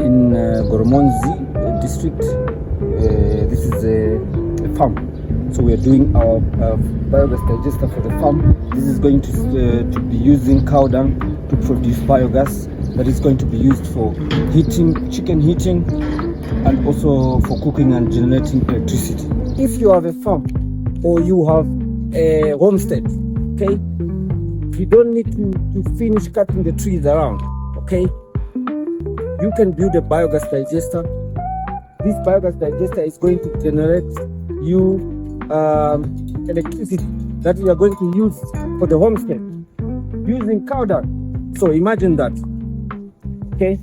In Goromonzi district. This is a farm, so we are doing our biogas digester for the farm. This is going to be using cow dung to produce biogas that is going to be used for heating, chicken heating, and also for cooking and generating electricity. If you have a farm or you have a homestead, okay, you don't need to finish cutting the trees around, okay? You can build a biogas digester. This biogas digester is going to generate you electricity that we are going to use for the homestead using cow dung. So imagine that, okay?